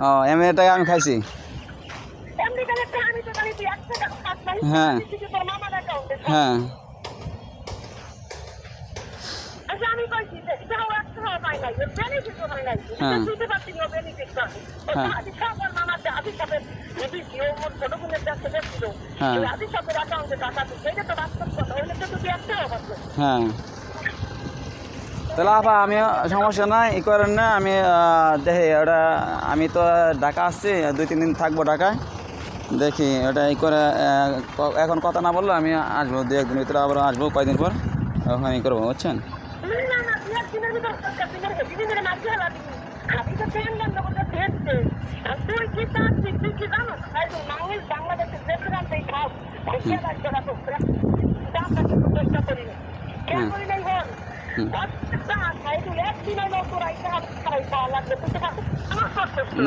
ও এমনি টাকা আমি খাইছি। হ্যাঁ হ্যাঁ হ্যাঁ তাহলে আপা আমি সমস্যা নাই ই করেন না, আমি দেখি ওটা আমি তো ঢাকা আসছি 2-3 দিন থাকবো ঢাকায়, দেখি ওটা ই করে এখন কথা না বললো আমি আসবো 2-1 দিন ভিতরে, আবার আসবো কয়েকদিন পর ওখানে ই করবো বুঝছেন।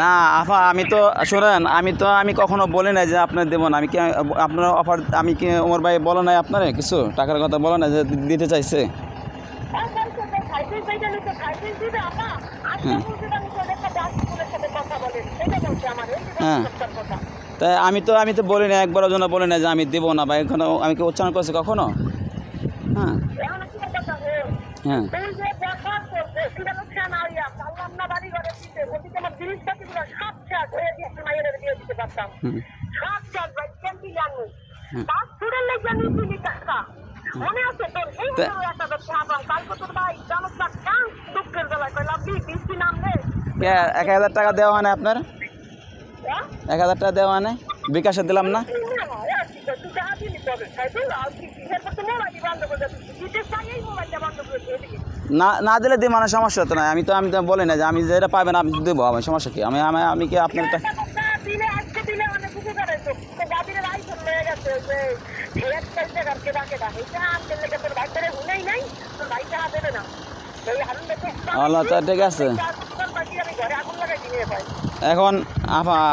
না আফা আমি তো শোনেন, আমি কখনো বলি না যে আপনার দেবো না, আমি কি আপনার অফার আমি কি ওমর ভাই বলে নাই আপনারে কিছু টাকার কথা বলে না যে দিতে চাইছে? হ্যাঁ তাই আমি তো বলি না, একবারের জন্য বলি না যে আমি দেবো না বা এখনো আমি কি উচ্চারণ করছি কখনো? হ্যাঁ হ্যাঁ হ্যাঁ 1000 টাকা দেওয়া হয় না আপনার? 1000 টাকা দেওয়া হয় না, বিকাশে দিলাম না? না না দিলে দিই মানে সমস্যা তো নয়, আমি তো বলি না যে আমি যেটা পাবেন আপনি দেবো, আমার সমস্যা কি, আমি কি আপনার আচ্ছা ঠিক আছে। এখন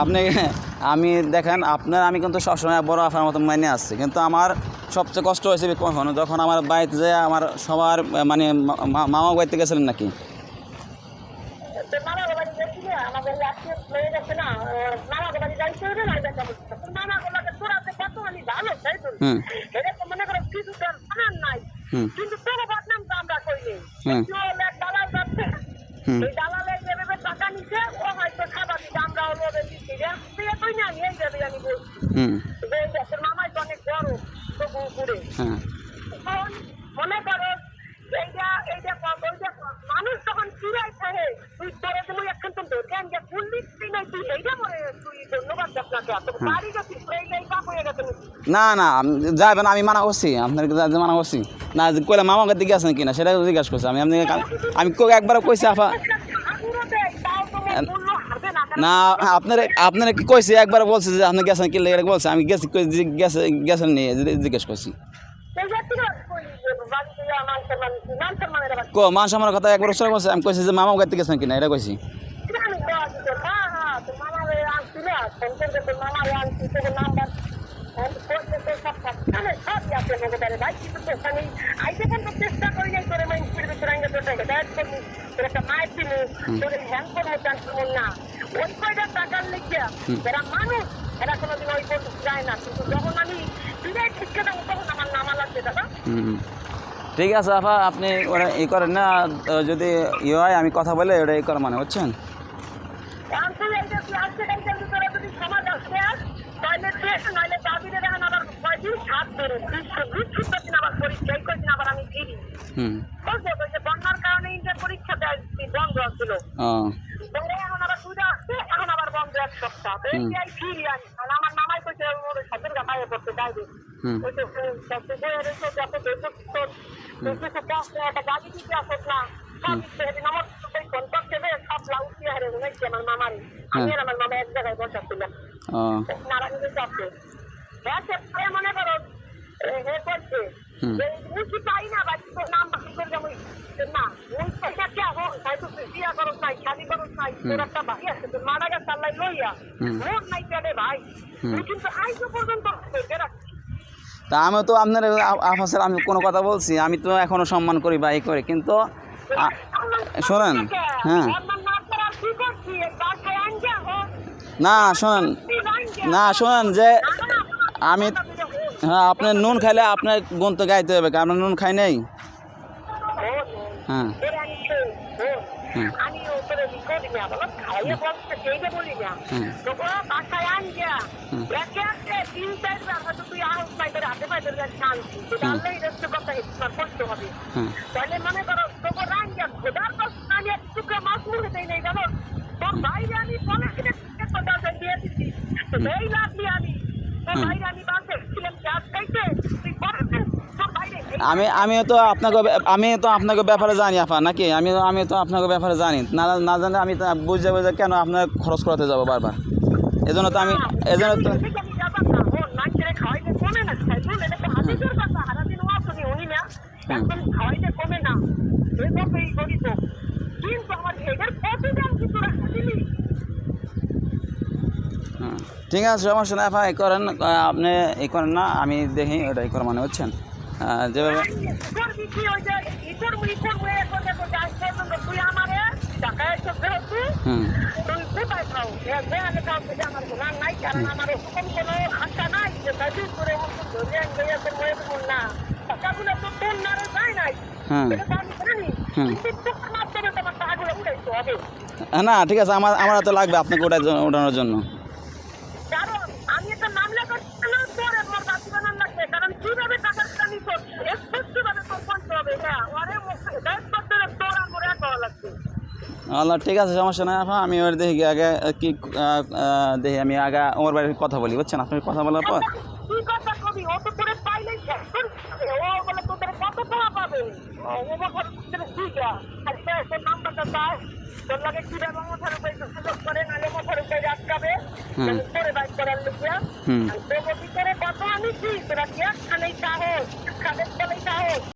আপনি আমি দেখেন আমি কিন্তু সবসময় বড় আফার মতো মাইনে আসছি, কিন্তু আমার সবচেয়ে কষ্ট হয়েছে কখন যখন আমার বাড়িতে যে আমার সবার মানে মামা বাড়িতে গেছিলেন নাকি, না না যাবেন আমি মানা করছি আপনাকে, মানা করছি না কইলে মামা কাছে দিকে আছেন কিনা সেটা জিজ্ঞাসা করছি আমি একবার কইছি আফা না আপনারা কি কইছি একবার বলছি যে আপনি গেছেন কি লেগে বলছে, আমি গেছি গেছেন নিয়ে জিজ্ঞেস করছি। মান সম্মানের কথা একবার উচ্চারণ করছে, আমি কইছি যে মামা গাইতে গেছেন কিনা এটা কইছি। ঠিক আছে আফা আপনি ওরা ই করেন না, যদি ই হয় আমি কথা বলে ওটা ই করেন মানে বুঝছেন। তা আমি তো আপনার আফাসের আমি কোনো কথা বলছি, আমি তো এখনো সম্মান করি বা ই করি, কিন্তু শোনেন, হ্যাঁ না শোনেন, না শোনেন যে আমি, হ্যাঁ আপনার নুন খাইলে আপনার গন্ত গাইতে হবে, আপনার নুন খাই নাই। হ্যাঁ হুম আমি ওপরে করি না বলো খাইয়ে বলতে সেইটা বলি না তোকে বাসায় আন যা একে একে 3-4 বার হয়তো তুই আউট পাইতে হাতে পাইতে শান্তি তাহলে এই রাস্তা কথা হিসাব করতে হবে। তাহলে মনে করো তোকে রান যা খোদার কষ্ট আমি একটু মাছ মুখে দেই নাই জানো তোর বাইরে আমি বলে কিনে কথা দিয়ে দিচ্ছি তো এই লাগলি আমি তোর বাইরে আমি বাসে ছিলাম চাষ খাইতে তুই পরে তোর বাইরে আমিও তো আপনাকে ব্যাপারে জানি আপা নাকি, আমি তো আপনাকে ব্যাপারে জানি না, না জানলে আমি তো বুঝতে বুঝতে কেন আপনার খরচ করাতে যাবো বারবার, এজন্য তো আমি তো ঠিক আছে সমস্যা না আপা, এই করেন আপনি এই করেন না, আমি দেখি এটা এই করেন মানে বুঝছেন যেভাবে না ঠিক আছে, আমার তো লাগবে আপনাকে ওঠানোর জন্য। আল্লাহ ঠিক আছে সমস্যা নাই আপা, আমি ওর দেখি আগে কি দেখি আমি আগে ওর বাড়ির কথা বলি বুঝছেন, আপনার কথা বলার পর হুম